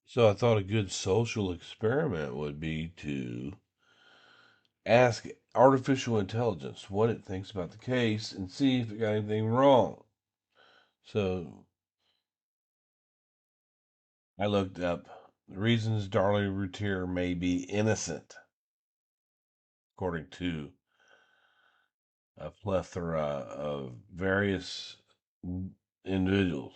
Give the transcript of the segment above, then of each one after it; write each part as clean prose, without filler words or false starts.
So I thought a good social experiment would be to ask artificial intelligence what it thinks about the case and see if it got anything wrong. So I looked up the reasons Darlie Routier may be innocent, according to a plethora of various individuals.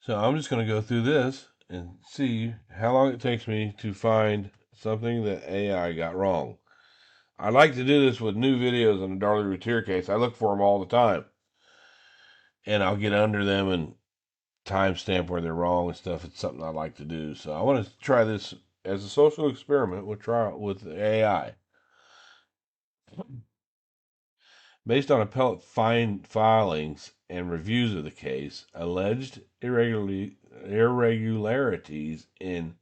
So I'm just going to go through this and see how long it takes me to find something that AI got wrong. I like to do this with new videos on the Darlie Routier case. I look for them all the time, and I'll get under them and timestamp where they're wrong and stuff. It's something I like to do. So I want to try this as a social experiment. We'll try it with AI. Based on appellate filings and reviews of the case, alleged irregularities in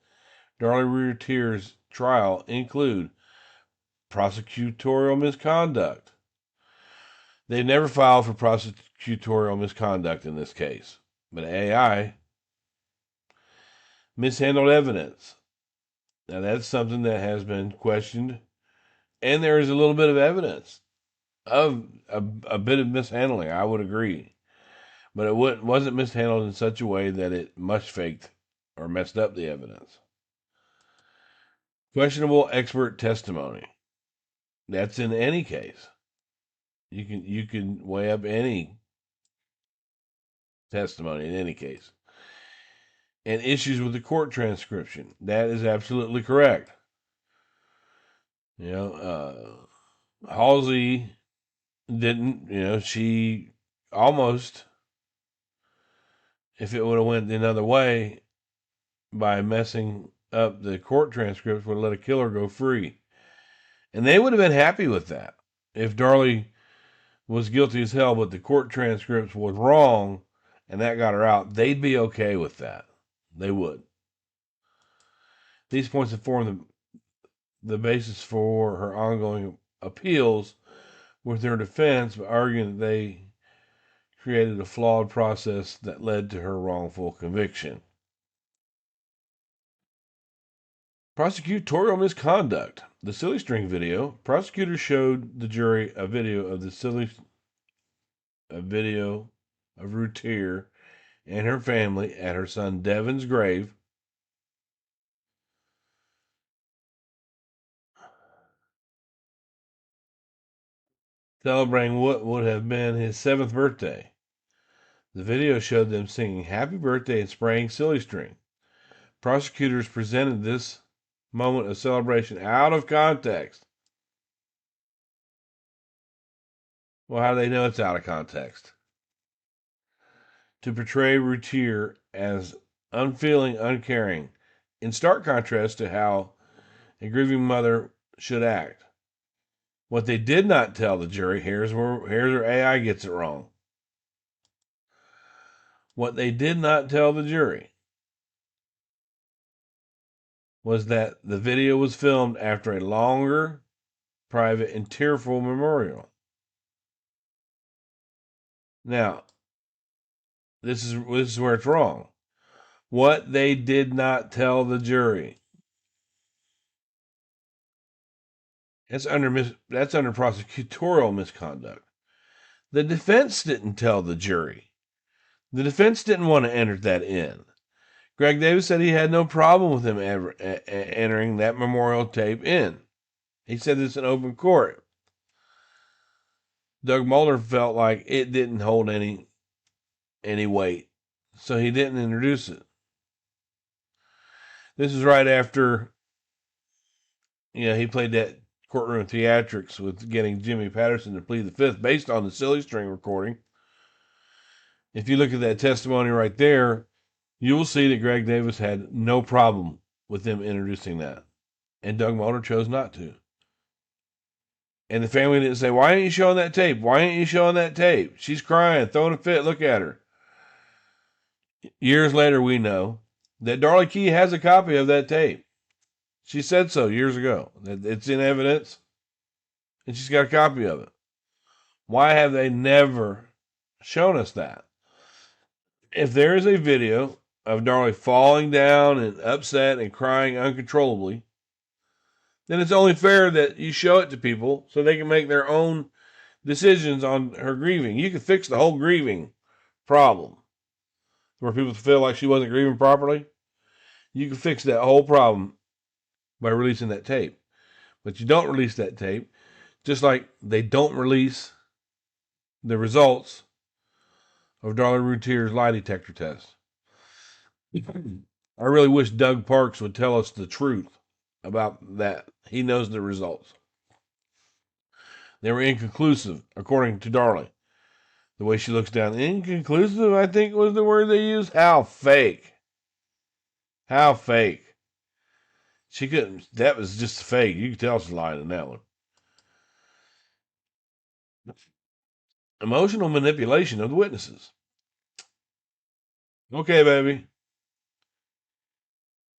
Darlie Routier's trial include prosecutorial misconduct. They've never filed for prosecutorial misconduct in this case, but AI mishandled evidence. Now, that's something that has been questioned, and there is a little bit of evidence of a bit of mishandling. I would agree. But it wasn't mishandled in such a way that it much faked or messed up the evidence. Questionable expert testimony. That's in any case. You can weigh up any testimony in any case. And issues with the court transcription. That is absolutely correct. Halsey didn't, she almost, if it would have went another way, by messing up the court transcripts, would have let a killer go free. And they would have been happy with that. If Darlie was guilty as hell, but the court transcripts was wrong, and that got her out, they'd be okay with that. They would. These points have formed the basis for her ongoing appeals with their defense, by arguing that they created a flawed process that led to her wrongful conviction. Prosecutorial misconduct. The silly string video. Prosecutors showed the jury a video of Routier and her family at her son Devin's grave. Celebrating what would have been his 7th birthday. The video showed them singing happy birthday and spraying silly string. Prosecutors presented this moment of celebration out of context. Well, how do they know it's out of context? To portray Routier as unfeeling, uncaring, in stark contrast to how a grieving mother should act. What they did not tell the jury, here's where AI gets it wrong. What they did not tell the jury was that the video was filmed after a longer, private, and tearful memorial. Now, this is where it's wrong. What they did not tell the jury. That's under prosecutorial misconduct. The defense didn't tell the jury. The defense didn't want to enter that in. Greg Davis said he had no problem with him ever entering that memorial tape in. He said this in open court. Doug Mulder felt like it didn't hold any weight, so he didn't introduce it. This is right after, he played that courtroom theatrics with getting Jimmy Patterson to plead the fifth based on the silly string recording. If you look at that testimony right there, you will see that Greg Davis had no problem with them introducing that. And Doug Mulder chose not to. And the family didn't say, why ain't you showing that tape? Why ain't you showing that tape? She's crying, throwing a fit. Look at her. Years later, we know that Darlie Key has a copy of that tape. She said so years ago. It's in evidence, and she's got a copy of it. Why have they never shown us that? If there is a video of Darlie falling down and upset and crying uncontrollably, then it's only fair that you show it to people so they can make their own decisions on her grieving. You could fix the whole grieving problem where people feel like she wasn't grieving properly. You can fix that whole problem by releasing that tape. But you don't release that tape, just like they don't release the results of Darlie Routier's lie detector test. I really wish Doug Parks would tell us the truth about that. He knows the results. They were inconclusive, according to Darlie. The way she looks down. Inconclusive, I think was the word they used. How fake. How fake. She couldn't, that was just fake. You could tell she's lying in that one. Emotional manipulation of the witnesses. Okay, baby.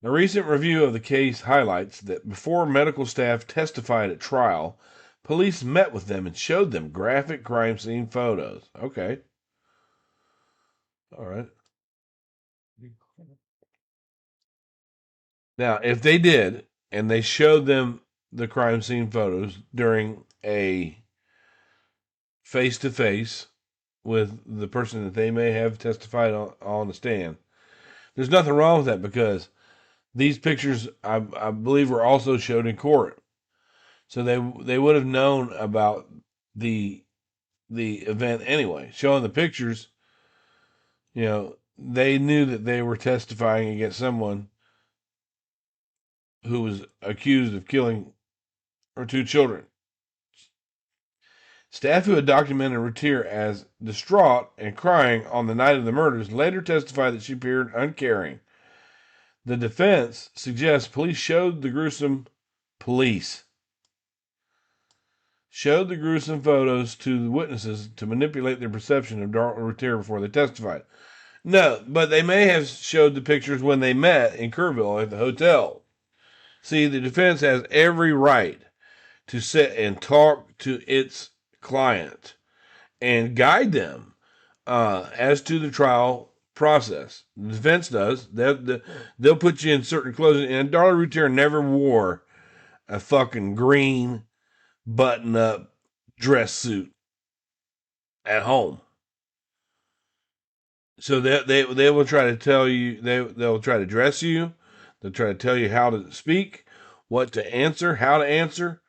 A recent review of the case highlights that before medical staff testified at trial, police met with them and showed them graphic crime scene photos. Okay. All right. Now, if they did, and they showed them the crime scene photos during a face-to-face with the person that they may have testified on the stand, there's nothing wrong with that because these pictures, I believe, were also showed in court. So they would have known about the event anyway. Showing the pictures, they knew that they were testifying against someone who was accused of killing her two children. Staff who had documented Routier as distraught and crying on the night of the murders later testified that she appeared uncaring. The defense suggests police showed the gruesome photos to the witnesses to manipulate their perception of Darlie Routier before they testified. No, but they may have showed the pictures when they met in Kerrville at the hotel. See, the defense has every right to sit and talk to its client and guide them as to the trial process. The defense does. They'll put you in certain clothes. And Darlie Routier never wore a fucking green button-up dress suit at home. So they will try to tell you, they'll try to dress you. They'll try to tell you how to speak, what to answer, how to answer.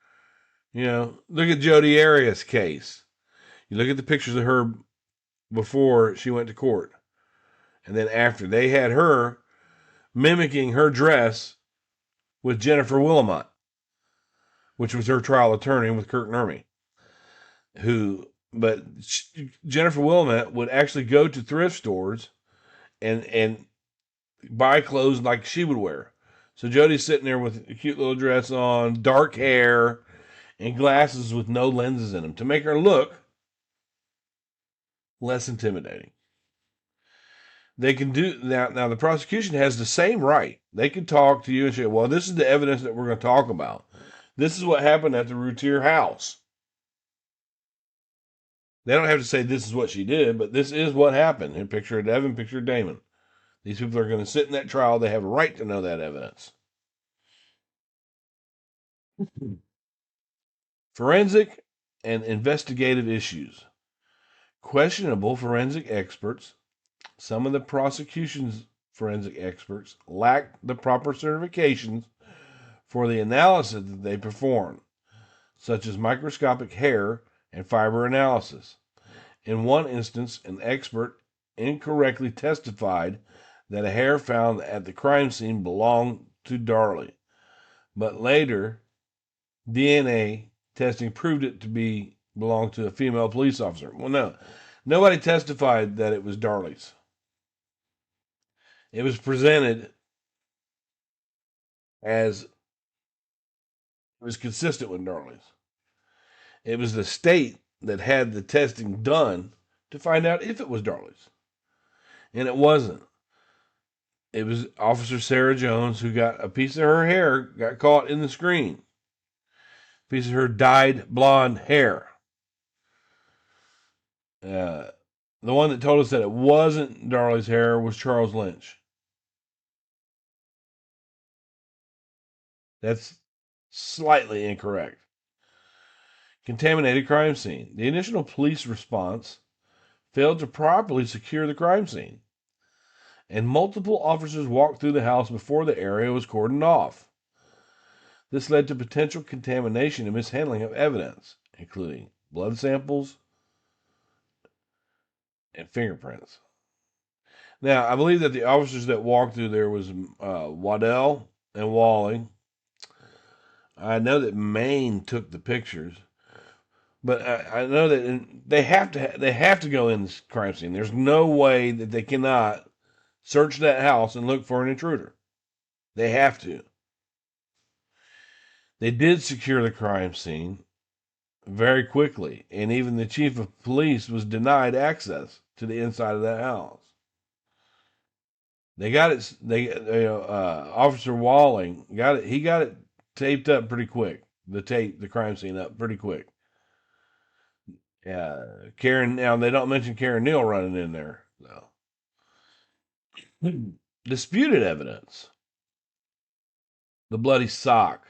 Look at Jodi Arias' case. You look at the pictures of her before she went to court. And then after, they had her mimicking her dress with Jennifer Willamette, which was her trial attorney with Kirk Nurmi. But Jennifer Willamette would actually go to thrift stores and buy clothes like she would wear. So Jodi's sitting there with a cute little dress on, dark hair, and glasses with no lenses in them to make her look less intimidating. They can do now the prosecution has the same right. They can talk to you and say, well, this is the evidence that we're going to talk about. This is what happened at the Routier house. They don't have to say this is what she did, but this is what happened. And picture Devin, picture Damon. These people are going to sit in that trial. They have a right to know that evidence. Forensic and investigative issues. Questionable forensic experts. Some of the prosecution's forensic experts lacked the proper certifications for the analysis that they performed, such as microscopic hair and fiber analysis. In one instance, an expert incorrectly testified that a hair found at the crime scene belonged to Darlie, but later DNA testing proved it to belong to a female police officer. Well, no, nobody testified that it was Darlie's. It was presented as it was consistent with Darlie's. It was the state that had the testing done to find out if it was Darlie's. And it wasn't. It was Officer Sarah Jones who got a piece of her hair, got caught in the screen. A piece of her dyed blonde hair. The one that told us that it wasn't Darlie's hair was Charles Lynch. That's slightly incorrect. Contaminated crime scene. The initial police response failed to properly secure the crime scene, and multiple officers walked through the house before the area was cordoned off. This led to potential contamination and mishandling of evidence, including blood samples and fingerprints. Now, I believe that the officers that walked through there was Waddell and Walling. I know that Maine took the pictures, but I know that they have to go in this crime scene. There's no way that they cannot search that house and look for an intruder. They have to. They did secure the crime scene very quickly, and even the chief of police was denied access to the inside of that house. They got it. Officer Walling got it. He got it taped up pretty quick. The crime scene up pretty quick. Yeah, Karen. Now they don't mention Karen Neal running in there. No. Disputed evidence. The bloody sock.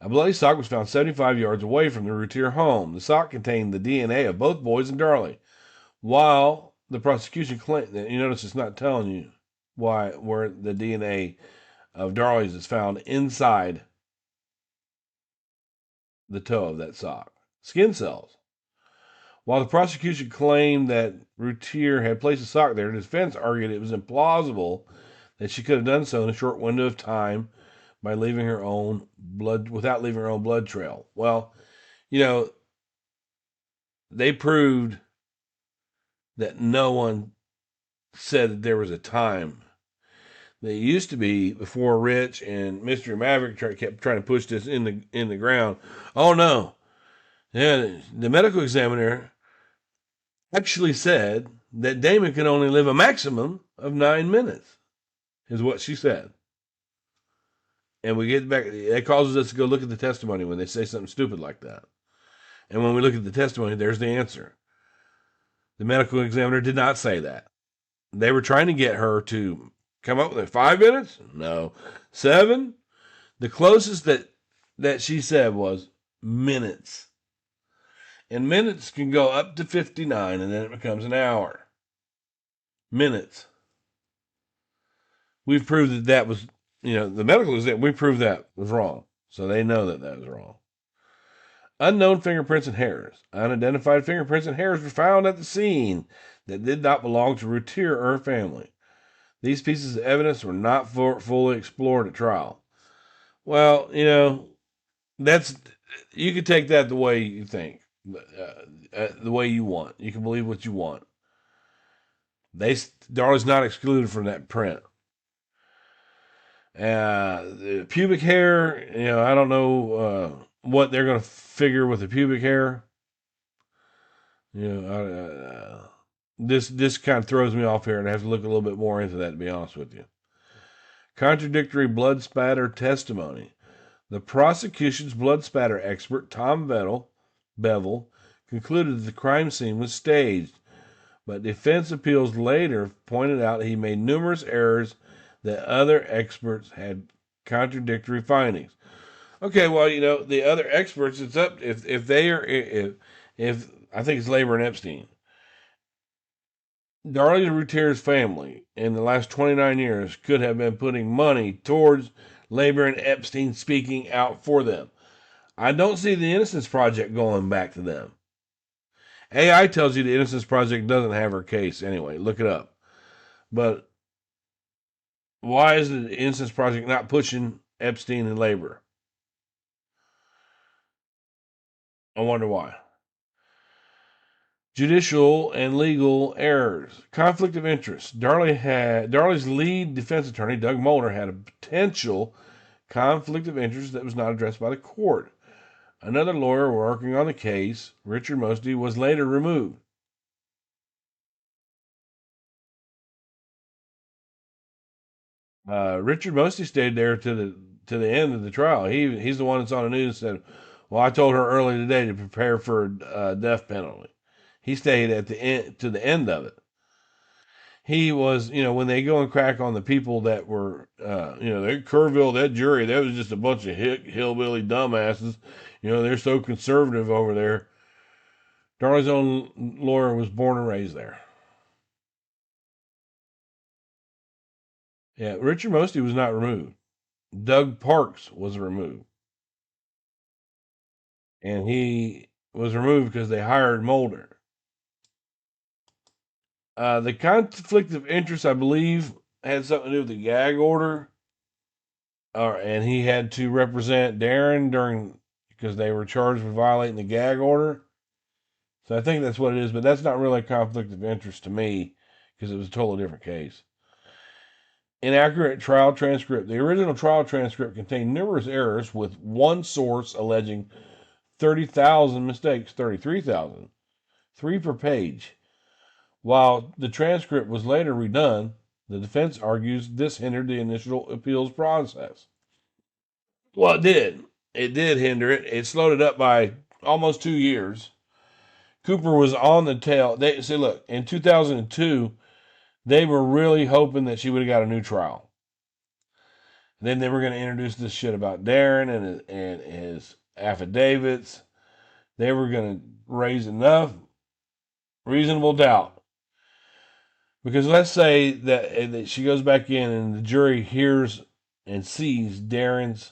A bloody sock was found 75 yards away from the Routier home. The sock contained the DNA of both boys and Darlie. While the prosecution claimed that, you notice it's not telling you where the DNA of Darlie's is found inside the toe of that sock. Skin cells. While the prosecution claimed that Routier had placed the sock there, the defense argued it was implausible that she could have done so in a short window of time by leaving her own blood without leaving her own blood trail. Well, you know, they proved that no one said that there was a time. They used to be before Rich and Mystery Maverick kept trying to push this in the ground. Oh no. Yeah, the medical examiner actually said that Damon could only live a maximum of 9 minutes, is what she said. And we get back, it causes us to go look at the testimony when they say something stupid like that. And when we look at the testimony, there's the answer. The medical examiner did not say that. They were trying to get her to come up with it. 5 minutes? No. 7? The closest that she said was minutes. And minutes can go up to 59, and then it becomes an hour. Minutes. We've proved that was, the medical exam, we proved that was wrong. So they know that was wrong. Unknown fingerprints and hairs. Unidentified fingerprints and hairs were found at the scene that did not belong to Routier or her family. These pieces of evidence were not fully explored at trial. Well, you can take that the way you think, the way you want. You can believe what you want. Darlie's not excluded from that print. The pubic hair, I don't know what they're going to figure with the pubic hair. This kind of throws me off here, and I have to look a little bit more into that, to be honest with you. Contradictory blood spatter testimony. The prosecution's blood spatter expert, Tom Bevel, concluded that the crime scene was staged, but defense appeals later pointed out he made numerous errors that other experts had contradictory findings. Okay, well, the other experts, it's up if they are if I think it's Labor and Epstein. Darlie Routier's family in the last 29 years could have been putting money towards Labor and Epstein speaking out for them. I don't see the Innocence Project going back to them. AI tells you the Innocence Project doesn't have her case anyway. Look it up. But why is the Innocence Project not pushing Epstein and Labor? I wonder why. Judicial and legal errors. Conflict of interest. Darlie's lead defense attorney, Doug Mulder, had a potential conflict of interest that was not addressed by the court. Another lawyer working on the case, Richard Mosty, was later removed. Richard Mosty stayed there to the end of the trial. He's the one that's on the news and said, "Well, I told her early today to prepare for a death penalty." He stayed at the end to the end of it. he was, when they go and crack on the people that were, they Kerrville, that jury, that was just a bunch of hillbilly dumbasses. They're so conservative over there. Darlie's own lawyer was born and raised there. Yeah, Richard Mosty was not removed. Doug Parks was removed. And he was removed because they hired Mulder. The conflict of interest, I believe, had something to do with the gag order. And he had to represent Darren because they were charged with violating the gag order. So I think that's what it is, but that's not really a conflict of interest to me because it was a totally different case. Inaccurate trial transcript. The original trial transcript contained numerous errors, with one source alleging 30,000 mistakes, 33,000, 3 per page. While the transcript was later redone, the defense argues this hindered the initial appeals process. Well, it did. It did hinder it. It slowed it up by almost 2 years. Cooper was on the tail. They say, look, in 2002, they were really hoping that she would have got a new trial. Then they were going to introduce this shit about Darren and his affidavits. They were going to raise enough reasonable doubt. Because let's say that she goes back in and the jury hears and sees Darren's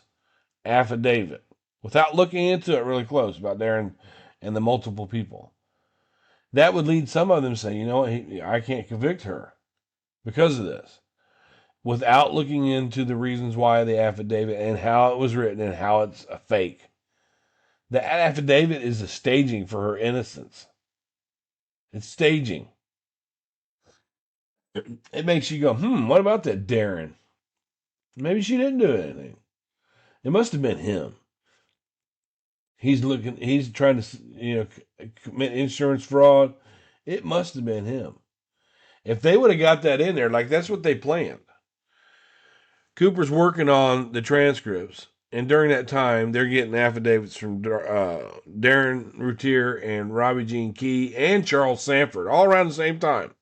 affidavit without looking into it really close about Darren and the multiple people. That would lead some of them to say, I can't convict her because of this, without looking into the reasons why the affidavit and how it was written and how it's a fake. The affidavit is a staging for her innocence. It's staging. It makes you go, what about that Darren? Maybe she didn't do anything. It must have been him. He's trying to, commit insurance fraud. It must have been him. If they would have got that in there, like that's what they planned. Cooper's working on the transcripts, and during that time, they're getting affidavits from Darren Routier and Robbie Jean Key and Charles Sanford all around the same time.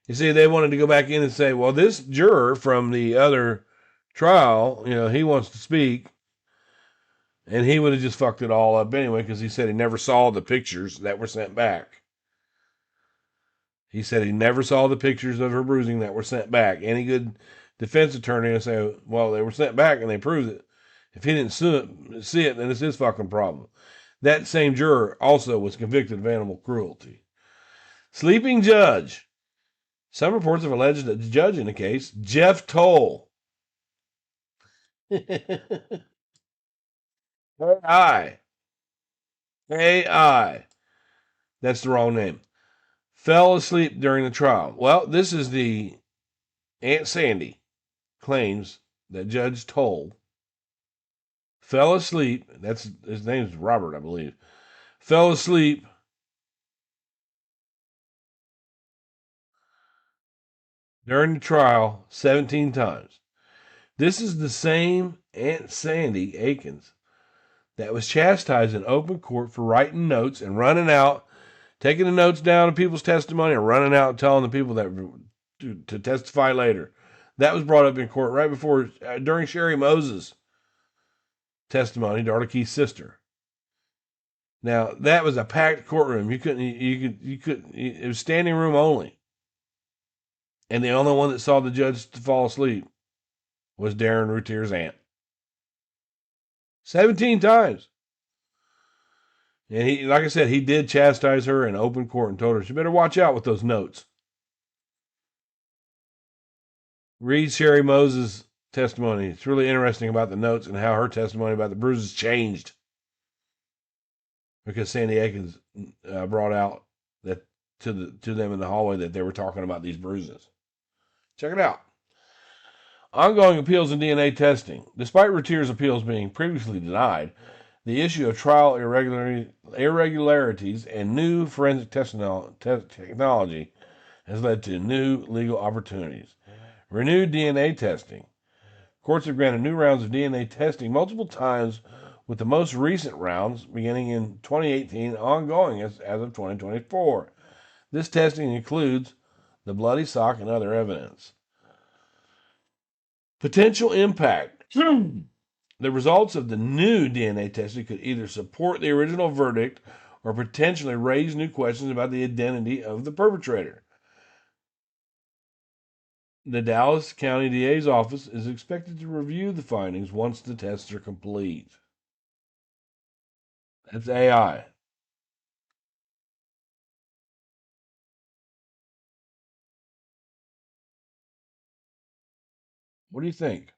You see, they wanted to go back in and say, well, this juror from the other trial, he wants to speak. And he would have just fucked it all up anyway because he said he never saw the pictures that were sent back. He said he never saw the pictures of her bruising that were sent back. Any good defense attorney would say, well, they were sent back and they proved it. If he didn't see it, then it's his fucking problem. That same juror also was convicted of animal cruelty. Sleeping judge. Some reports have alleged that the judge in the case, Jeff Toll. AI. AI. That's the wrong name. Fell asleep during the trial. Well, this is the Aunt Sandy claims that Judge Toll fell asleep. That's his name's Robert, I believe. Fell asleep during the trial 17 times. This is the same Aunt Sandy Akins that was chastised in open court for writing notes and running out, taking the notes down of people's testimony and running out and telling the people that to testify later. That was brought up in court right before, during Sherry Moses' testimony, Darlie Keith's sister. Now that was a packed courtroom. You couldn't. It was standing room only. And the only one that saw the judge fall asleep was Darren Routier's aunt. 17 times. And he, like I said, he did chastise her in open court and told her she better watch out with those notes. Read Sherry Moses' testimony. It's really interesting about the notes and how her testimony about the bruises changed. Because Sandy Akins brought out that to them in the hallway that they were talking about these bruises. Check it out. Ongoing appeals in DNA testing. Despite Routier's appeals being previously denied, the issue of trial irregularities and new forensic technology has led to new legal opportunities. Renewed DNA testing. Courts have granted new rounds of DNA testing multiple times, with the most recent rounds beginning in 2018, ongoing as of 2024. This testing includes the bloody sock, and other evidence. Potential impact. The results of the new DNA testing could either support the original verdict or potentially raise new questions about the identity of the perpetrator. The Dallas County DA's office is expected to review the findings once the tests are complete. That's AI. What do you think?